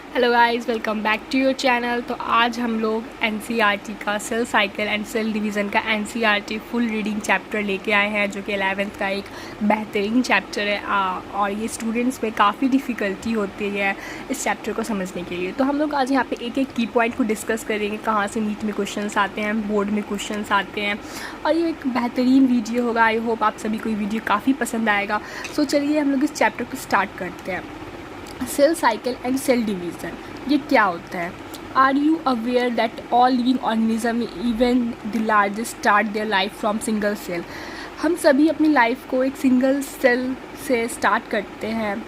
Hello guys, welcome back to your channel. तो आज हम लोग एनसीईआरटी का cell cycle and cell division का एनसीईआरटी फुल रीडिंग चैप्टर लेके आए हैं, जो कि 11th का एक बेहतरीन चैप्टर है। और ये स्टूडेंट्स में काफ़ी डिफ़िकल्टी होती है इस चैप्टर को समझने के लिए। तो हम लोग आज यहाँ पे एक एक की पॉइंट को डिस्कस करेंगे, कहाँ से नीट में क्वेश्चंस आते हैं, बोर्ड में क्वेश्चंस आते हैं। और ये एक बेहतरीन वीडियो होगा। आई होप आप सभी को ये वीडियो काफ़ी पसंद आएगा। सो चलिए हम लोग इस चैप्टर को स्टार्ट करते हैं। Cell cycle and cell division, ये क्या होता है? Are you aware that all living organism even the largest start their life from single cell? हम सभी अपनी लाइफ को एक सिंगल सेल से स्टार्ट करते हैं।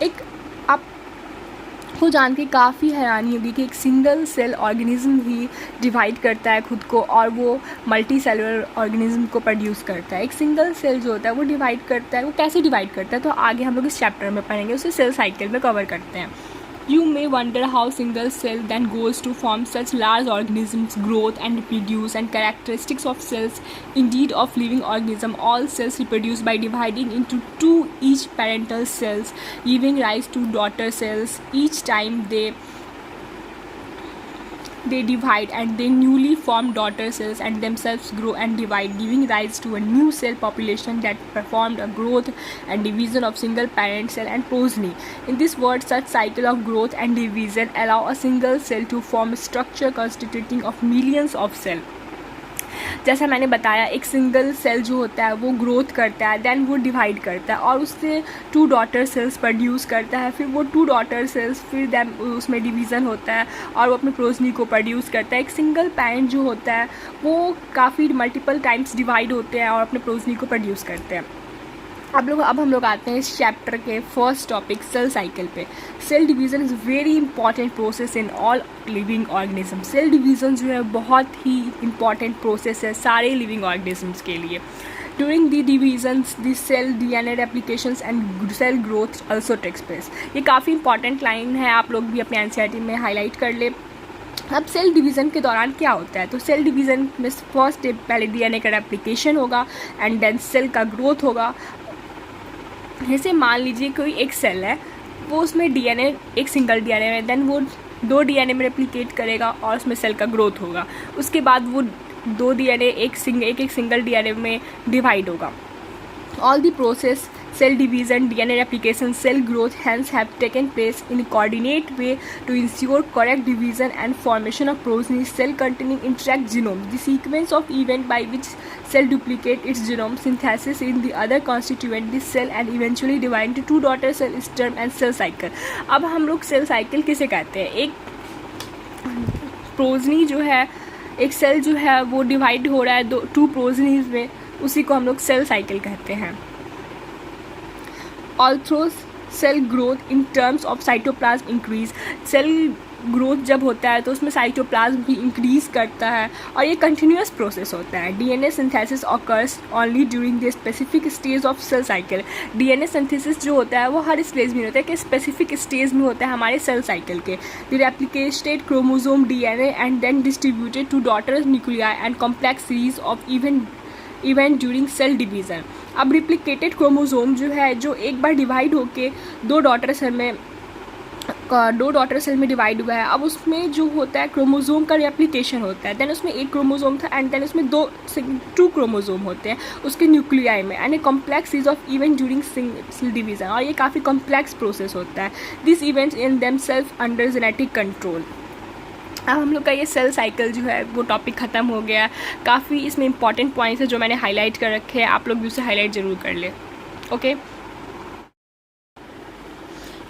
एक आपको जान के काफ़ी हैरानी होगी कि एक सिंगल सेल ऑर्गेनिज्म ही डिवाइड करता है खुद को, और वो मल्टी सेलुलर ऑर्गेनिज्म को प्रोड्यूस करता है। एक सिंगल सेल जो होता है वो डिवाइड करता है। वो कैसे डिवाइड करता है तो आगे हम लोग इस चैप्टर में पढ़ेंगे, उसे सेल साइकिल में कवर करते हैं। You may wonder how single cell then goes to form such large organisms, growth and reproduce, and characteristics of cells, indeed of living organism. All cells reproduce by dividing into two each parental cells, giving rise to daughter cells. Each time they divide, and they newly formed daughter cells and themselves grow and divide, giving rise to a new cell population that performed a growth and division of single parent cell and progeny. In this word, such cycle of growth and division allow a single cell to form a structure constituting of millions of cells. जैसा मैंने बताया, एक single cell जो होता है वो growth करता है, देन वो डिवाइड करता है और उससे टू डॉटर सेल्स प्रोड्यूस करता है। फिर वो टू डॉटर सेल्स फिर देन उसमें डिवीज़न होता है और वो अपने प्रोजनी को प्रोड्यूस करता है। एक सिंगल पेरेंट जो होता है वो काफ़ी मल्टीपल टाइम्स डिवाइड होते हैं और अपने प्रोजनी को प्रोड्यूस करते हैं। अब हम लोग आते हैं इस चैप्टर के फर्स्ट टॉपिक सेल साइकिल पे। Cell division is very important process in all living organism. Cell division जो है बहुत ही इंपॉर्टेंट प्रोसेस है सारे लिविंग ऑर्गेनिजम्स के लिए। During the divisions the cell DNA replications and cell growth also takes place. ये काफ़ी इंपॉर्टेंट लाइन है, आप लोग भी अपने एनसीईआरटी में हाईलाइट कर ले। अब सेल डिवीज़न के दौरान क्या होता है, तो सेल डिवीज़न में फर्स्ट स्टेप पहले डीएनए का रेप्लिकेशन होगा एंड देन सेल का ग्रोथ होगा। जैसे मान लीजिए कोई एक सेल है, वो उसमें डीएनए एक सिंगल डीएनए में, देन वो दो डीएनए में रेप्लिकेट करेगा और उसमें सेल का ग्रोथ होगा। उसके बाद वो दो डीएनए एक सिंगल डीएनए में डिवाइड होगा। All the process cell division, DNA replication, cell growth hence have taken place in a coordinate way to ensure correct division and formation of progeny. Cell containing intact genome, the sequence of event by which cell duplicate its genome, synthesis in the other constituent this cell and eventually divide into two daughter cell is termed and cell cycle. अब हम लोग cell cycle किसे कहते हैं? एक progeny जो है, एक सेल जो है वो डिवाइड हो रहा है टू प्रोजनीज में, उसी को हम लोग सेल साइकिल कहते हैं। Although cell growth in terms of cytoplasm increase, cell growth जब होता है तो उसमें साइटोप्लाज्म भी इंक्रीज करता है और ये कंटिन्यूस प्रोसेस होता है। DNA synthesis occurs only during the specific stage of cell cycle. DNA synthesis जो होता है वो हर स्टेज में होता है, कि स्पेसिफिक स्टेज में होता है हमारे सेल साइकिल के। The replicated chromosome DNA and then distributed to daughter nuclei and complex series of event during cell division. अब रिप्लिकेटेड क्रोमोसोम जो है, जो एक बार डिवाइड होके दो डॉटर सेल में डिवाइड हुआ है, अब उसमें जो होता है क्रोमोसोम का रेप्लिकेशन होता है। देन उसमें एक क्रोमोसोम था एंड देन उसमें टू क्रोमोसोम होते हैं उसके न्यूक्लियाई में, and a complex series of event during cell division. और ये काफ़ी कॉम्प्लेक्स प्रोसेस होता है। This events in themselves under genetic control. अब हम लोग का ये सेल साइकिल जो है वो टॉपिक ख़त्म हो गया। काफ़ी इसमें इंपॉर्टेंट पॉइंट्स है जो मैंने हाईलाइट कर रखे हैं, आप लोग भी उसे हाईलाइट ज़रूर कर ले। Okay,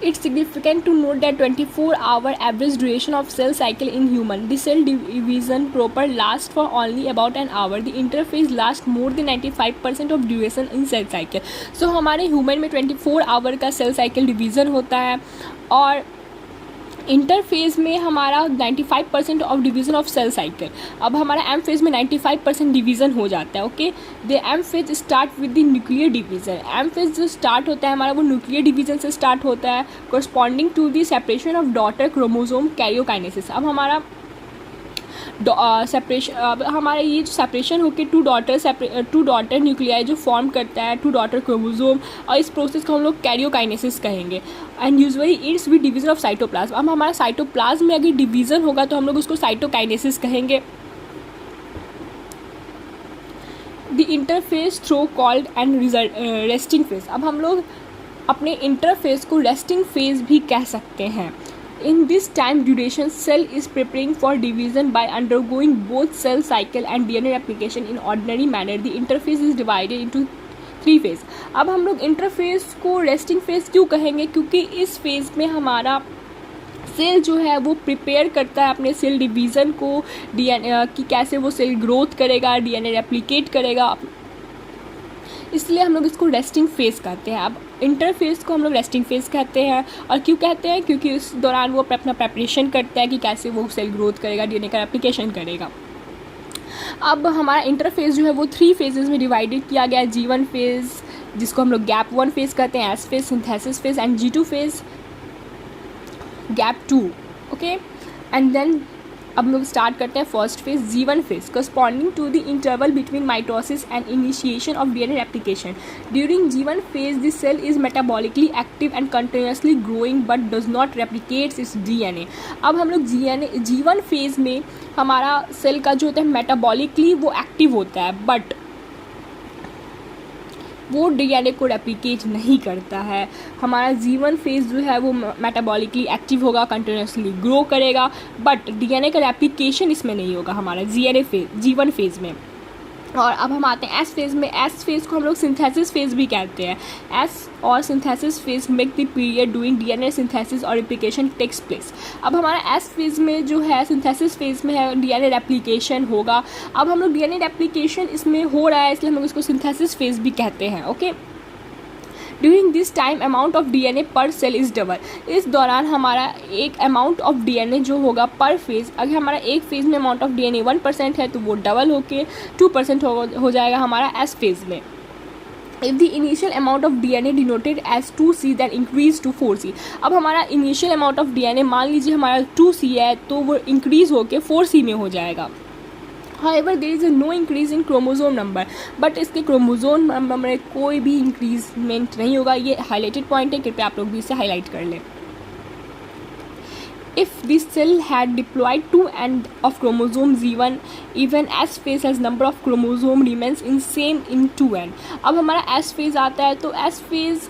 It's significant to note that 24-hour average duration of cell cycle in human. The cell division proper lasts for only about an hour. The interphase lasts more than 95% of duration in cell cycle. So हमारे human में 24 our का cell cycle division होता है और interphase में हमारा 95% of division of cell cycle. अब हमारा एम फेज में 95% डिवीज़न हो जाता है। Okay, the M phase start with the nuclear division. M phase जो स्टार्ट होता है हमारा वो न्यूक्लियर डिवीज़न से स्टार्ट होता है, corresponding to the separation of daughter chromosome karyokinesis. अब हमारा सेपरेशन, हमारे ये जो सेपरेशन होकर टू डॉटर न्यूक्लियाई जो फॉर्म करता है, टू डॉटर क्रोमोसोम, और इस प्रोसेस को हम लोग कैरियोकाइनेसिस कहेंगे। एंड यूजुअली इट्स भी डिवीजन ऑफ साइटोप्लाज्म। अब हमारा साइटोप्लाज्म में अगर डिवीजन होगा तो हम लोग उसको साइटोकाइनेसिस कहेंगे। The interphase through called and resting phase. अब हम लोग अपने इंटरफेस को रेस्टिंग फेज भी कह सकते हैं। In this time duration, cell is preparing for division by undergoing both cell cycle and DNA replication in ordinary manner. The interface is divided into 3 phase. अब हम लोग इंटरफेस को रेस्टिंग फेज क्यों कहेंगे? क्योंकि इस फेज में हमारा सेल जो है वो प्रिपेयर करता है अपने सेल डिवीज़न को, डीएनए कि कैसे वो सेल ग्रोथ करेगा, डीएनए रेप्लिकेट करेगा, इसलिए हम लोग इसको रेस्टिंग फेज कहते हैं। अब इंटरफेस को हम लोग रेस्टिंग फेज कहते हैं। और क्यों कहते हैं? क्योंकि उस दौरान वो अपना प्रेपरेशन करता है कि कैसे वो सेल ग्रोथ करेगा, डीएनए का रेप्लिकेशन करेगा। अब हमारा इंटरफेस जो है वो 3 फेजेस में डिवाइडेड किया गया है। G1 फेज, जिसको हम लोग गैप 1 फेज कहते हैं, S phase, synthesis phase, and G2 phase, gap 2। Okay, and then अब लोग स्टार्ट करते हैं first phase, G1 phase, corresponding to the interval between mitosis and initiation of DNA replication. During G1 phase, the cell is metabolically active and continuously growing but does not replicate its DNA. अब हम लोग G1 phase में हमारा cell का जो होता है metabolically वो एक्टिव होता है, बट वो डीएनए को रेप्लिकेट नहीं करता है। हमारा G1 फेज जो है वो मेटाबॉलिकली एक्टिव होगा, कंटिन्यूसली ग्रो करेगा, बट डीएनए का रेप्लिकेशन इसमें नहीं होगा हमारा G1 फेज में। और अब हम आते हैं एस फेज में। एस फेज को हम लोग सिंथेसिस फेज भी कहते हैं। एस और synthesis phase make the period doing DNA synthesis और रेप्लिकेशन टेक्स प्लेस। अब हमारा एस फेज में जो है, सिंथेसिस फेज में है, डीएनए रेप्लिकेशन होगा। अब हम लोग डीएनए रेप्लिकेशन इसमें हो रहा है, इसलिए हम लोग इसको सिंथेसिस फेज भी कहते हैं। Okay, during this time amount of DNA पर सेल इज़ डबल। इस दौरान हमारा एक अमाउंट ऑफ डीएनए जो होगा पर फेज़, अगर हमारा एक फेज़ में अमाउंट ऑफ डीएनए 1% है तो वो डबल होके 2% हो जाएगा हमारा एस फेज़ में। If the initial amount of DNA denoted as 2C then increase to 4C। अब हमारा इनिशियल अमाउंट ऑफ डीएनए मान लीजिए हमारा 2C है तो वो इंक्रीज़ होके 4C में हो जाएगा। However, there is no increase in chromosome number, but इसके क्रोमोसोम नंबर में कोई भी इंक्रीजमेंट नहीं होगा। ये हाईलाइटेड पॉइंट है, कृपया आप लोग भी इसे हाईलाइट कर लें। If this cell had diploid 2 end of chromosome G1, even S phase has number of chromosome remains in same in 2n। अब हमारा S phase आता है तो S phase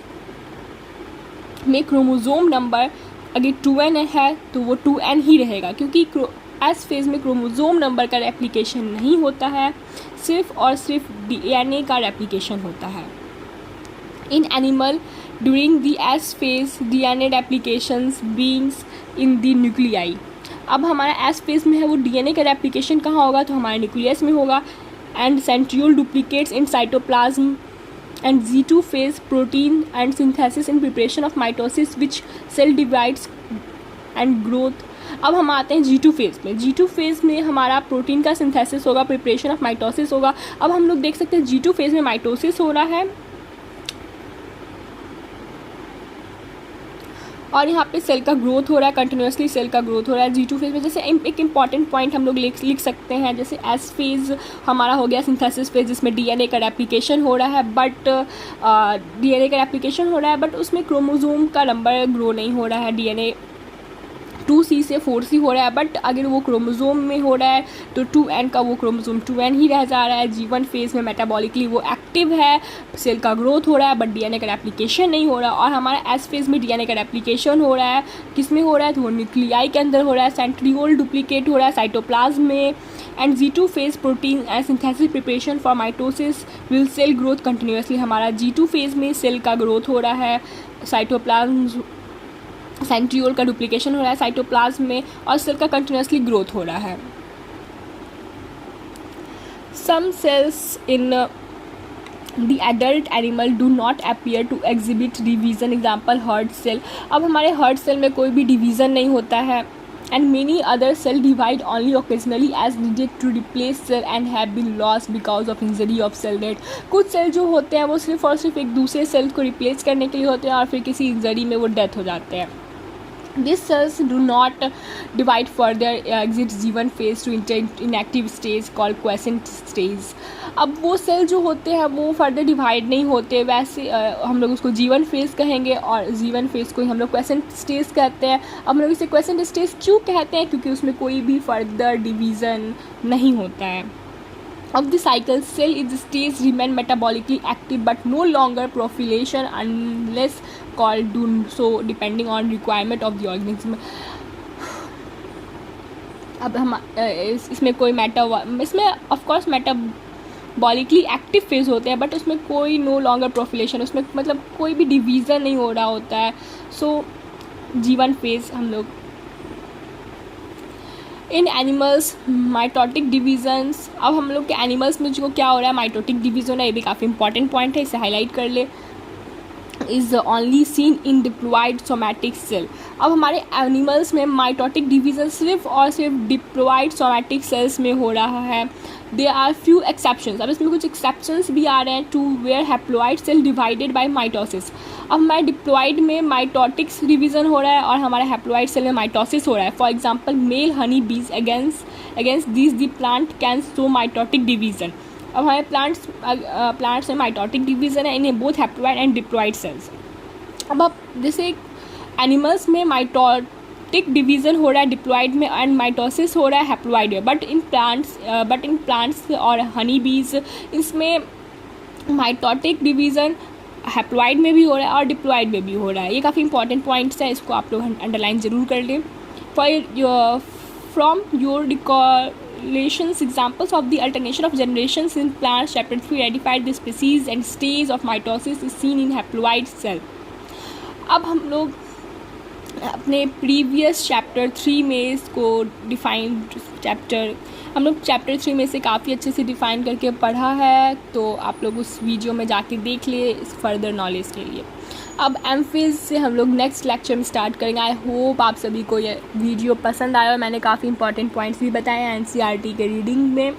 में क्रोमोसोम नंबर अगर 2n है तो वो 2n ही रहेगा, क्योंकि एस फेज में क्रोमोसोम नंबर का रेप्लिकेशन नहीं होता है, सिर्फ और सिर्फ डीएनए का रेप्लिकेशन होता है। In animal during the S phase DNA replications beings in the nuclei. अब हमारा एस फेज में है वो डीएनए का रेप्लिकेशन कहाँ होगा? तो हमारे न्यूक्लियस में होगा। And centriole duplicates in cytoplasm. And G2 phase protein and synthesis in preparation of mitosis which cell divides and growth. अब हम आते हैं G2 फेज में। G2 फेज में हमारा प्रोटीन का सिंथेसिस होगा, प्रिपरेशन ऑफ माइटोसिस होगा। अब हम लोग देख सकते हैं G2 फेज में माइटोसिस हो रहा है और यहाँ पे सेल का ग्रोथ हो रहा है, कंटिन्यूसली सेल का ग्रोथ हो रहा है G2 फेज में। जैसे एक इंपॉर्टेंट पॉइंट हम लोग लिख सकते हैं, जैसे एस फेज हमारा हो गया सिंथेसिस फेज, जिसमें डीएनए का रेप्लिकेशन हो रहा है, बट डीएनए का रेप्लिकेशन हो रहा है बट उसमें क्रोमोसोम का नंबर ग्रो नहीं हो रहा है। डीएनए 2C से 4C हो रहा है, बट अगर वो क्रोमोसोम में हो रहा है तो 2n का वो क्रोमोसोम 2n ही रह जा रहा है। G1 फेज में मेटाबॉलिकली वो एक्टिव है, सेल का ग्रोथ हो रहा है, बट डीएनए का रेप्लिकेशन नहीं हो रहा। और हमारा एस फेज में डीएनए का रेप्लिकेशन हो रहा है, किस में हो रहा है? तो वो न्यूक्लियाई के अंदर हो रहा है, सेंट्रियोल डुप्लीकेट हो रहा है साइटोप्लाज्म में। And G2 phase protein and synthesis preparation for mitosis will cell growth continuously. हमारा G2 फेज में सेल का ग्रोथ हो रहा है, साइटोप्लाज्म सेंट्रियोल का डुप्लीकेशन हो रहा है साइटोप्लाज्म में, और सेल का कंटिन्यूसली ग्रोथ हो रहा है। Some cells in the adult animal do not appear to exhibit division, example heart cell. अब हमारे हर्ट सेल में कोई भी डिवीज़न नहीं होता है। And many other cell divide only occasionally as needed to replace cell and have been lost because of injury of cell death. कुछ cell जो होते हैं वो सिर्फ और सिर्फ एक दूसरे सेल को रिप्लेस करने के लिए होते हैं और फिर किसी इंजरी में वो डेथ हो जाते हैं। These cells do not divide further, exit G1 phase to enter inactive stage called quiescent stage. अब वो सेल जो होते हैं वो फर्दर डिवाइड नहीं होते, वैसे हम लोग उसको G1 फेज़ कहेंगे और G1 फेज़ को ही हम लोग क्वेसेंट स्टेज कहते हैं. अब हम लोग इसे क्वेसेंट स्टेज क्यों कहते हैं? क्योंकि उसमें कोई भी फर्दर डिवीज़न नहीं होता है. Of the cycle, cell is stage remain metabolically active but no longer proliferation unless called do so depending on requirement of the organism. अब हम इसमें कोई इसमें of course metabolically active phase होते हैं, बट उसमें कोई नो लॉन्गर प्रोफिलेशन, उसमें मतलब कोई भी डिवीज़न नहीं हो रहा होता है. सो G1 फेज हम लोग. इन एनिमल्स माइटोटिक डिवीजन्स. अब हम लोग के एनिमल्स में जो क्या हो रहा है, माइटोटिक डिवीज़न है, ये भी काफ़ी इंपॉर्टेंट पॉइंट है, इसे हाईलाइट कर ले. Is only seen in diploid somatic cell. अब हमारे एनिमल्स में माइटोटिक डिवीज़न सिर्फ और सिर्फ डिप्लॉयड सोमैटिक सेल्स में हो रहा है. There are few exceptions. अब इसमें कुछ एक्सेप्शंस भी आ रहे हैं to where haploid cell divided by mitosis. अब हमारे डिप्लॉयड में माइटोटिक्स डिवीज़न हो रहा है और हमारे हैप्लॉइड सेल में माइटोसिस हो रहा है. For example male honey bees against this the plant can show mitotic division. अब हमारे प्लांट्स में माइटोटिक डिवीज़न है, इन्हें both haploid and diploid cells. अब जैसे एनिमल्स में माइटोटिक डिवीज़न हो रहा है डिप्लॉयड में एंड माइटोसिस हो रहा है हैप्लॉइड में, बट इन प्लांट्स और हनी बीज इसमें माइटोटिक डिवीज़न हैप्लॉइड में भी हो रहा है और डिप्लॉयड में भी हो रहा है. ये काफ़ी इंपॉर्टेंट पॉइंट्स हैं, इसको आप लोग अंडरलाइन ज़रूर कर लें. From your recollections examples of the alternation of generations in plants chapter 3 identified the species and stage of mitosis is seen in haploid cell. अब हम लोग अपने प्रीवियस चैप्टर 3 में इसको हम लोग चैप्टर 3 में से काफ़ी अच्छे से डिफ़ाइन करके पढ़ा है, तो आप लोग उस वीडियो में जाके देख लिए इस फर्दर नॉलेज के लिए. अब एमफिज़ से हम लोग नेक्स्ट लेक्चर में स्टार्ट करेंगे. आई होप आप सभी को ये वीडियो पसंद आया और मैंने काफ़ी इंपॉर्टेंट पॉइंट्स भी बताए हैं NCERT के रीडिंग में,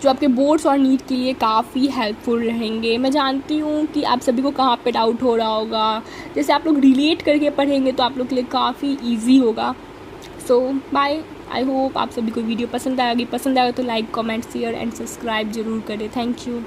जो आपके बोर्ड्स और नीट के लिए काफ़ी हेल्पफुल रहेंगे. मैं जानती हूँ कि आप सभी को कहाँ पे डाउट हो रहा होगा, जैसे आप लोग रिलेट करके पढ़ेंगे तो आप लोग के लिए काफ़ी ईजी होगा. सो बाय. आई होप आप सभी को वीडियो पसंद आएगा तो like comment share and subscribe जरूर करें. Thank you.